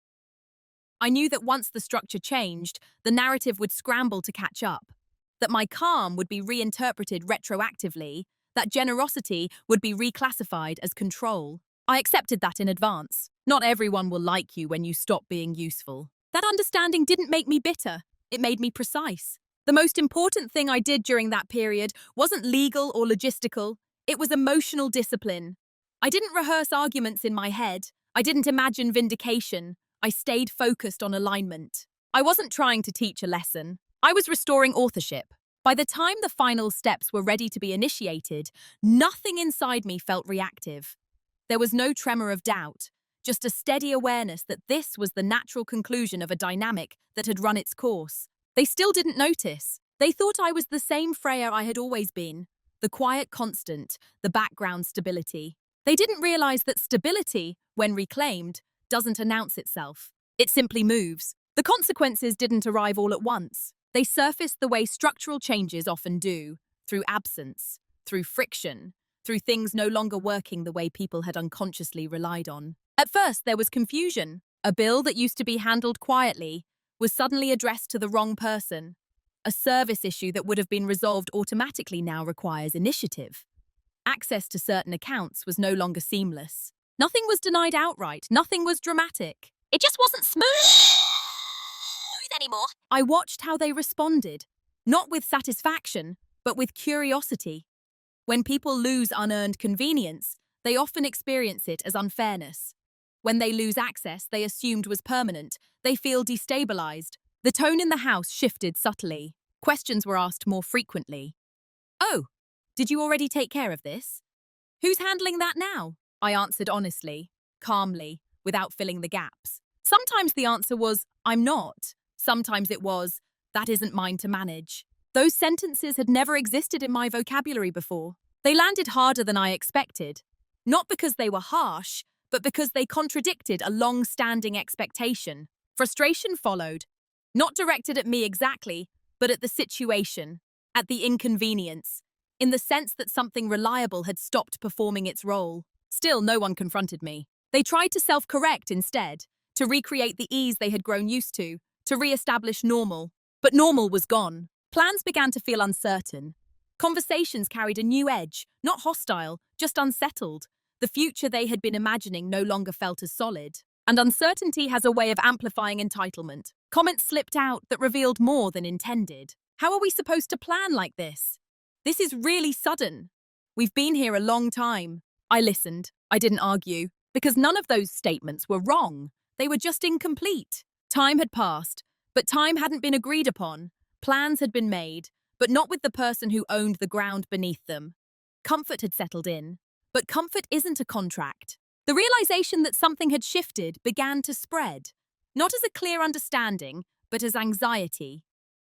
I knew that once the structure changed, the narrative would scramble to catch up, that my calm would be reinterpreted retroactively, that generosity would be reclassified as control. I accepted that in advance. Not everyone will like you when you stop being useful. That understanding didn't make me bitter. It made me precise. The most important thing I did during that period wasn't legal or logistical. It was emotional discipline. I didn't rehearse arguments in my head. I didn't imagine vindication. I stayed focused on alignment. I wasn't trying to teach a lesson. I was restoring authorship. By the time the final steps were ready to be initiated, nothing inside me felt reactive. There was no tremor of doubt, just a steady awareness that this was the natural conclusion of a dynamic that had run its course. They still didn't notice. They thought I was the same Freya I had always been, the quiet constant, the background stability. They didn't realize that stability, when reclaimed, doesn't announce itself. It simply moves. The consequences didn't arrive all at once. They surfaced the way structural changes often do, through absence, through friction, through things no longer working the way people had unconsciously relied on. At first, there was confusion. A bill that used to be handled quietly was suddenly addressed to the wrong person. A service issue that would have been resolved automatically now requires initiative. Access to certain accounts was no longer seamless. Nothing was denied outright. Nothing was dramatic. It just wasn't smooth anymore. I watched how they responded, not with satisfaction, but with curiosity. When people lose unearned convenience, they often experience it as unfairness. When they lose access they assumed was permanent, they feel destabilized. The tone in the house shifted subtly. Questions were asked more frequently. "Oh, did you already take care of this? Who's handling that now?" I answered honestly, calmly, without filling the gaps. Sometimes the answer was, "I'm not." Sometimes it was, "That isn't mine to manage." Those sentences had never existed in my vocabulary before. They landed harder than I expected. Not because they were harsh, but because they contradicted a long-standing expectation. Frustration followed, not directed at me exactly, but at the situation, at the inconvenience, in the sense that something reliable had stopped performing its role. Still, no one confronted me. They tried to self-correct instead, to recreate the ease they had grown used to re-establish normal. But normal was gone. Plans began to feel uncertain. Conversations carried a new edge, not hostile, just unsettled. The future they had been imagining no longer felt as solid. And uncertainty has a way of amplifying entitlement. Comments slipped out that revealed more than intended. How are we supposed to plan like this? This is really sudden. We've been here a long time. I listened. I didn't argue. Because none of those statements were wrong. They were just incomplete. Time had passed, but time hadn't been agreed upon. Plans had been made, but not with the person who owned the ground beneath them. Comfort had settled in, but comfort isn't a contract. The realization that something had shifted began to spread, not as a clear understanding, but as anxiety.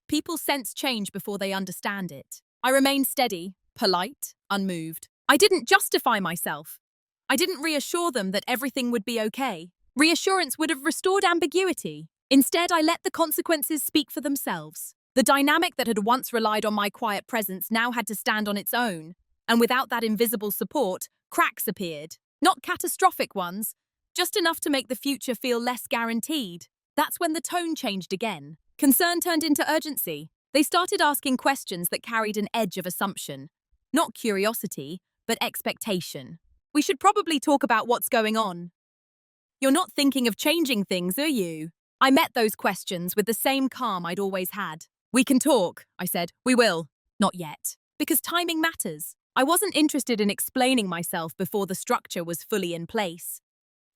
People sense change before they understand it. I remained steady, polite, unmoved. I didn't justify myself. I didn't reassure them that everything would be okay. Reassurance would have restored ambiguity. Instead, I let the consequences speak for themselves. The dynamic that had once relied on my quiet presence now had to stand on its own. And without that invisible support, cracks appeared. Not catastrophic ones, just enough to make the future feel less guaranteed. That's when the tone changed again. Concern turned into urgency. They started asking questions that carried an edge of assumption. Not curiosity, but expectation. "We should probably talk about what's going on." "You're not thinking of changing things, are you?" I met those questions with the same calm I'd always had. We can talk, I said. We will. Not yet. Because timing matters. I wasn't interested in explaining myself before the structure was fully in place.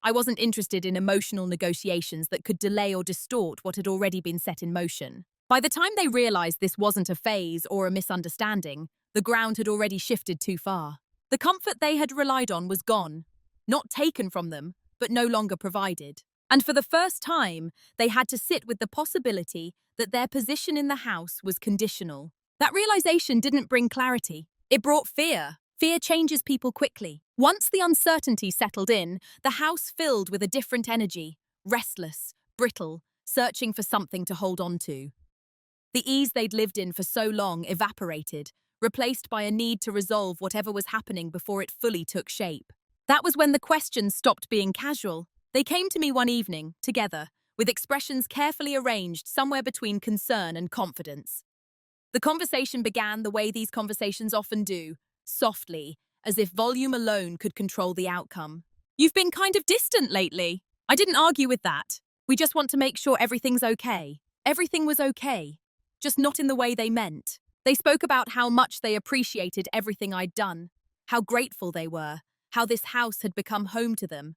I wasn't interested in emotional negotiations that could delay or distort what had already been set in motion. By the time they realized this wasn't a phase or a misunderstanding, the ground had already shifted too far. The comfort they had relied on was gone. Not taken from them, but no longer provided. And for the first time, they had to sit with the possibility that their position in the house was conditional. That realization didn't bring clarity. It brought fear. Fear changes people quickly. Once the uncertainty settled in, the house filled with a different energy, restless, brittle, searching for something to hold on to. The ease they'd lived in for so long evaporated, replaced by a need to resolve whatever was happening before it fully took shape. That was when the questions stopped being casual. They came to me one evening, together, with expressions carefully arranged somewhere between concern and confidence. The conversation began the way these conversations often do, softly, as if volume alone could control the outcome. You've been kind of distant lately. I didn't argue with that. We just want to make sure everything's okay. Everything was okay, just not in the way they meant. They spoke about how much they appreciated everything I'd done, how grateful they were, how this house had become home to them,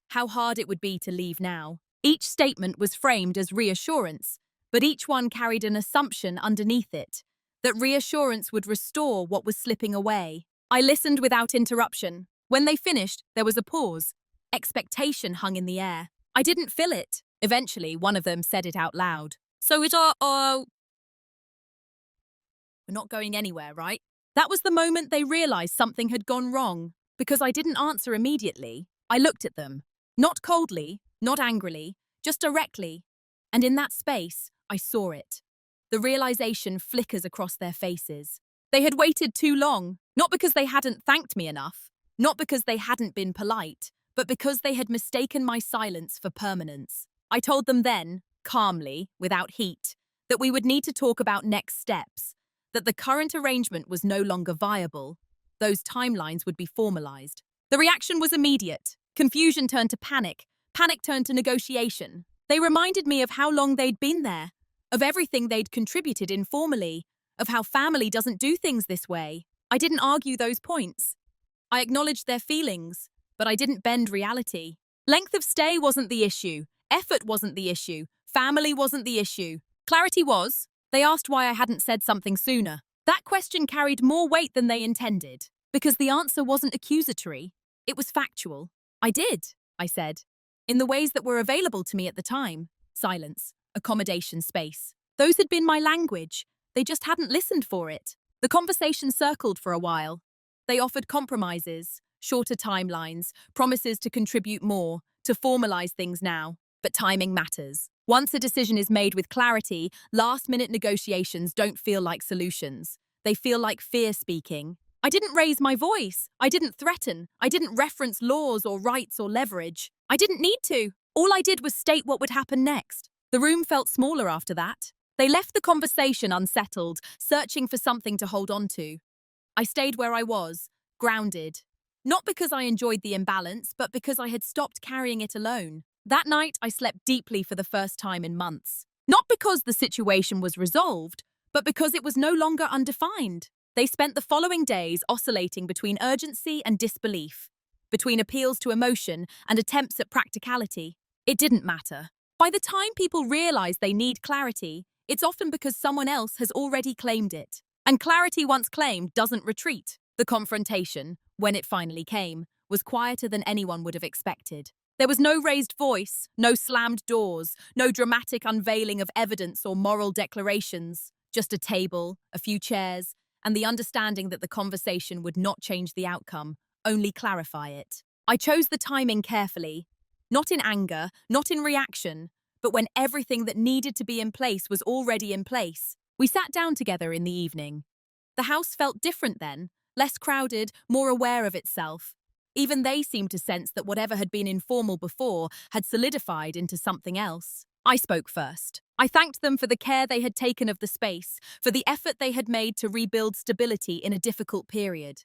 how hard it would be to leave now. Each statement was framed as reassurance, but each one carried an assumption underneath it, that reassurance would restore what was slipping away. I listened without interruption. When they finished, there was a pause. Expectation hung in the air. I didn't feel it. Eventually, one of them said it out loud. So we're not going anywhere, right? That was the moment they realized something had gone wrong. Because I didn't answer immediately, I looked at them. Not coldly, not angrily, just directly. And in that space, I saw it. The realization flickers across their faces. They had waited too long, not because they hadn't thanked me enough, not because they hadn't been polite, but because they had mistaken my silence for permanence. I told them then, calmly, without heat, that we would need to talk about next steps, that the current arrangement was no longer viable. Those timelines would be formalized. The reaction was immediate. Confusion turned to panic. Panic turned to negotiation. They reminded me of how long they'd been there, of everything they'd contributed informally, of how family doesn't do things this way. I didn't argue those points. I acknowledged their feelings, but I didn't bend reality. Length of stay wasn't the issue. Effort wasn't the issue. Family wasn't the issue. Clarity was. They asked why I hadn't said something sooner. That question carried more weight than they intended, because the answer wasn't accusatory. It was factual. I did, I said, in the ways that were available to me at the time. Silence, accommodation, space. Those had been my language. They just hadn't listened for it. The conversation circled for a while. They offered compromises, shorter timelines, promises to contribute more, to formalize things now. But timing matters. Once a decision is made with clarity, last-minute negotiations don't feel like solutions. They feel like fear speaking. I didn't raise my voice. I didn't threaten. I didn't reference laws or rights or leverage. I didn't need to. All I did was state what would happen next. The room felt smaller after that. They left the conversation unsettled, searching for something to hold on to. I stayed where I was, grounded. Not because I enjoyed the imbalance, but because I had stopped carrying it alone. That night, I slept deeply for the first time in months. Not because the situation was resolved, but because it was no longer undefined. They spent the following days oscillating between urgency and disbelief, between appeals to emotion and attempts at practicality. It didn't matter. By the time people realize they need clarity, it's often because someone else has already claimed it. And clarity once claimed doesn't retreat. The confrontation, when it finally came, was quieter than anyone would have expected. There was no raised voice, no slammed doors, no dramatic unveiling of evidence or moral declarations. Just a table, a few chairs, and the understanding that the conversation would not change the outcome, only clarify it. I chose the timing carefully, not in anger, not in reaction, but when everything that needed to be in place was already in place. We sat down together in the evening. The house felt different then, less crowded, more aware of itself. Even they seemed to sense that whatever had been informal before had solidified into something else. I spoke first. I thanked them for the care they had taken of the space, for the effort they had made to rebuild stability in a difficult period.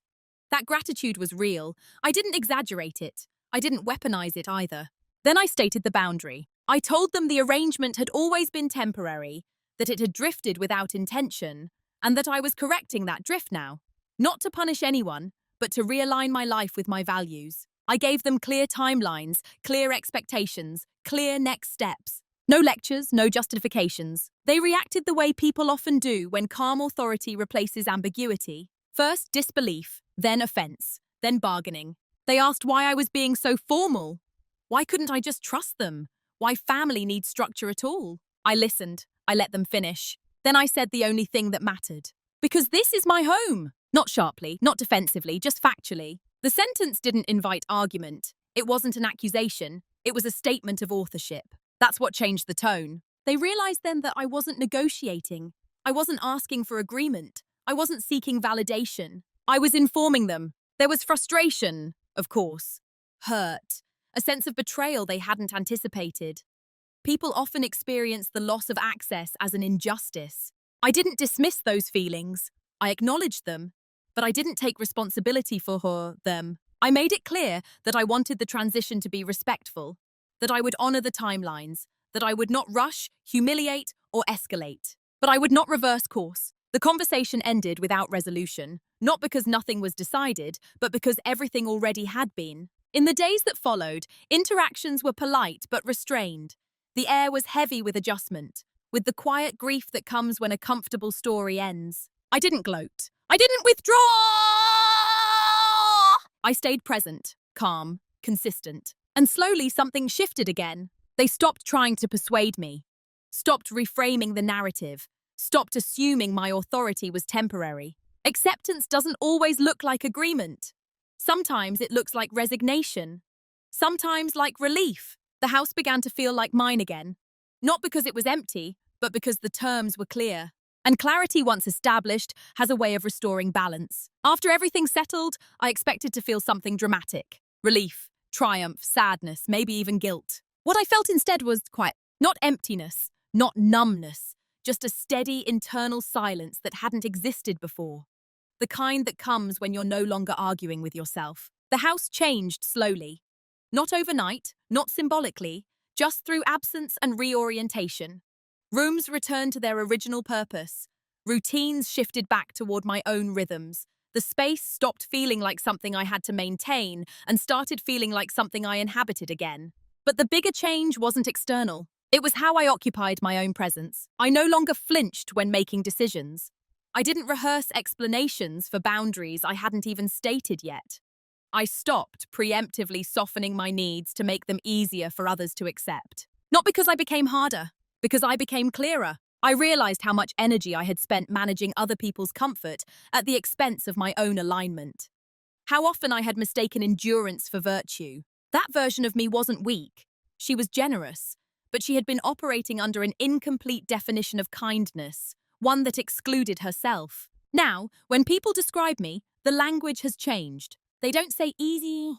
That gratitude was real. I didn't exaggerate it. I didn't weaponize it either. Then I stated the boundary. I told them the arrangement had always been temporary, that it had drifted without intention, and that I was correcting that drift now. Not to punish anyone, but to realign my life with my values. I gave them clear timelines, clear expectations, clear next steps. No lectures, no justifications. They reacted the way people often do when calm authority replaces ambiguity. First disbelief, then offense, then bargaining. They asked why I was being so formal. Why couldn't I just trust them? Why family needs structure at all? I listened. I let them finish. Then I said the only thing that mattered. Because this is my home. Not sharply, not defensively, just factually. The sentence didn't invite argument. It wasn't an accusation. It was a statement of authorship. That's what changed the tone. They realized then that I wasn't negotiating. I wasn't asking for agreement. I wasn't seeking validation. I was informing them. There was frustration, of course. Hurt. A sense of betrayal they hadn't anticipated. People often experience the loss of access as an injustice. I didn't dismiss those feelings. I acknowledged them, but I didn't take responsibility for them. I made it clear that I wanted the transition to be respectful, that I would honor the timelines, that I would not rush, humiliate, or escalate. But I would not reverse course. The conversation ended without resolution, not because nothing was decided, but because everything already had been. In the days that followed, interactions were polite but restrained. The air was heavy with adjustment, with the quiet grief that comes when a comfortable story ends. I didn't gloat. I didn't withdraw! I stayed present, calm, consistent. And slowly something shifted again. They stopped trying to persuade me, stopped reframing the narrative, stopped assuming my authority was temporary. Acceptance doesn't always look like agreement. Sometimes it looks like resignation. Sometimes like relief. The house began to feel like mine again. Not because it was empty, but because the terms were clear. And clarity, once established, has a way of restoring balance. After everything settled, I expected to feel something dramatic. Relief, triumph, sadness, maybe even guilt. What I felt instead was not emptiness, not numbness, just a steady internal silence that hadn't existed before. The kind that comes when you're no longer arguing with yourself. The house changed slowly. Not overnight, not symbolically, just through absence and reorientation. Rooms returned to their original purpose. Routines shifted back toward my own rhythms. The space stopped feeling like something I had to maintain and started feeling like something I inhabited again. But the bigger change wasn't external. It was how I occupied my own presence. I no longer flinched when making decisions. I didn't rehearse explanations for boundaries I hadn't even stated yet. I stopped preemptively softening my needs to make them easier for others to accept. Not because I became harder, because I became clearer. I realized how much energy I had spent managing other people's comfort at the expense of my own alignment. How often I had mistaken endurance for virtue. That version of me wasn't weak. She was generous, but she had been operating under an incomplete definition of kindness, one that excluded herself. Now, when people describe me, the language has changed. They don't say easy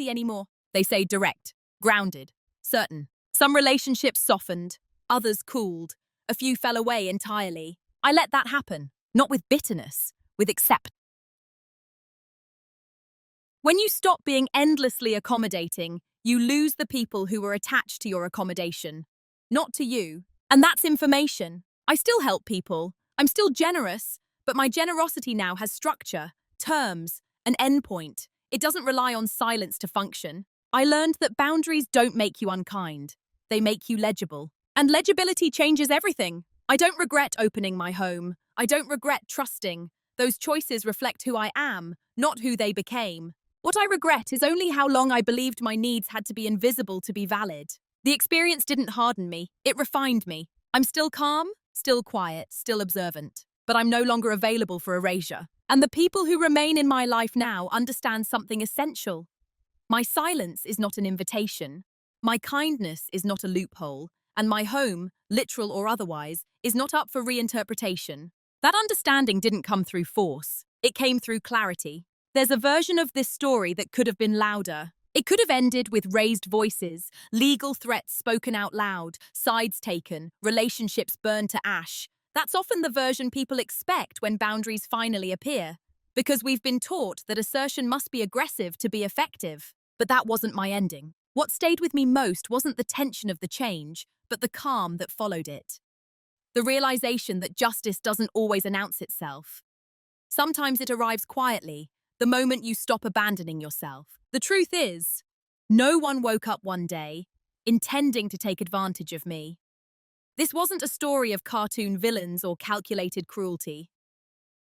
anymore. They say direct, grounded, certain. Some relationships softened, others cooled. A few fell away entirely. I let that happen, not with bitterness, with acceptance. When you stop being endlessly accommodating, you lose the people who were attached to your accommodation, not to you. And that's information. I still help people. I'm still generous, but my generosity now has structure, terms, an endpoint. It doesn't rely on silence to function. I learned that boundaries don't make you unkind. They make you legible. And legibility changes everything. I don't regret opening my home. I don't regret trusting. Those choices reflect who I am, not who they became. What I regret is only how long I believed my needs had to be invisible to be valid. The experience didn't harden me. It refined me. I'm still calm, still quiet, still observant. But I'm no longer available for erasure. And the people who remain in my life now understand something essential. My silence is not an invitation. My kindness is not a loophole. And my home, literal or otherwise, is not up for reinterpretation. That understanding didn't come through force. It came through clarity. There's a version of this story that could have been louder. It could have ended with raised voices, legal threats spoken out loud, sides taken, relationships burned to ash. That's often the version people expect when boundaries finally appear, because we've been taught that assertion must be aggressive to be effective. But that wasn't my ending. What stayed with me most wasn't the tension of the change, but the calm that followed it. The realization that justice doesn't always announce itself. Sometimes it arrives quietly, the moment you stop abandoning yourself. The truth is, no one woke up one day intending to take advantage of me. This wasn't a story of cartoon villains or calculated cruelty.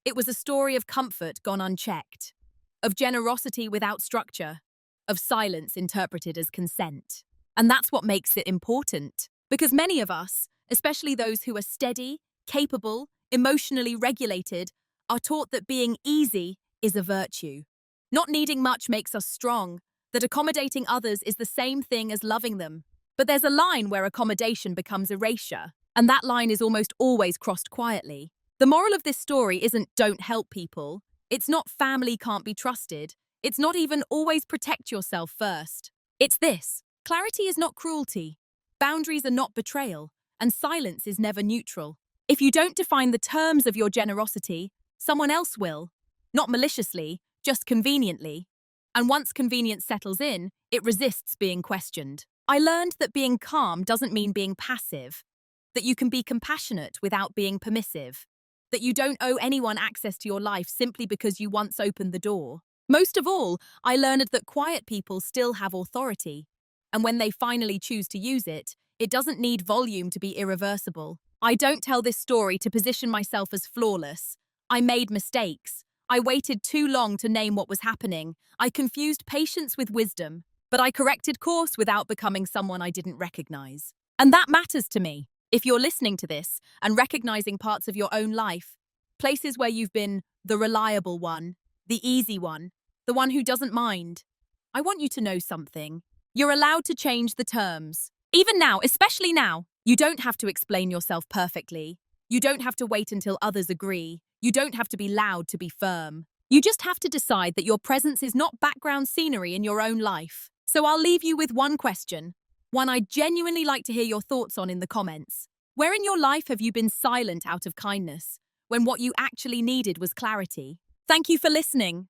It was a story of comfort gone unchecked, of generosity without structure, of silence interpreted as consent. And that's what makes it important, because many of us, especially those who are steady, capable, emotionally regulated, are taught that being easy is a virtue. Not needing much makes us strong, that accommodating others is the same thing as loving them. But there's a line where accommodation becomes erasure, and that line is almost always crossed quietly. The moral of this story isn't don't help people. It's not family can't be trusted. It's not even always protect yourself first. It's this: clarity is not cruelty. Boundaries are not betrayal, and silence is never neutral. If you don't define the terms of your generosity, someone else will. Not maliciously, just conveniently. And once convenience settles in, it resists being questioned. I learned that being calm doesn't mean being passive, that you can be compassionate without being permissive, that you don't owe anyone access to your life simply because you once opened the door. Most of all, I learned that quiet people still have authority, and when they finally choose to use it, it doesn't need volume to be irreversible. I don't tell this story to position myself as flawless. I made mistakes. I waited too long to name what was happening. I confused patience with wisdom, but I corrected course without becoming someone I didn't recognize. And that matters to me. If you're listening to this and recognizing parts of your own life, places where you've been the reliable one, the easy one, the one who doesn't mind, I want you to know something. You're allowed to change the terms. Even now, especially now, you don't have to explain yourself perfectly. You don't have to wait until others agree. You don't have to be loud to be firm. You just have to decide that your presence is not background scenery in your own life. So I'll leave you with one question, one I'd genuinely like to hear your thoughts on in the comments. Where in your life have you been silent out of kindness, when what you actually needed was clarity? Thank you for listening.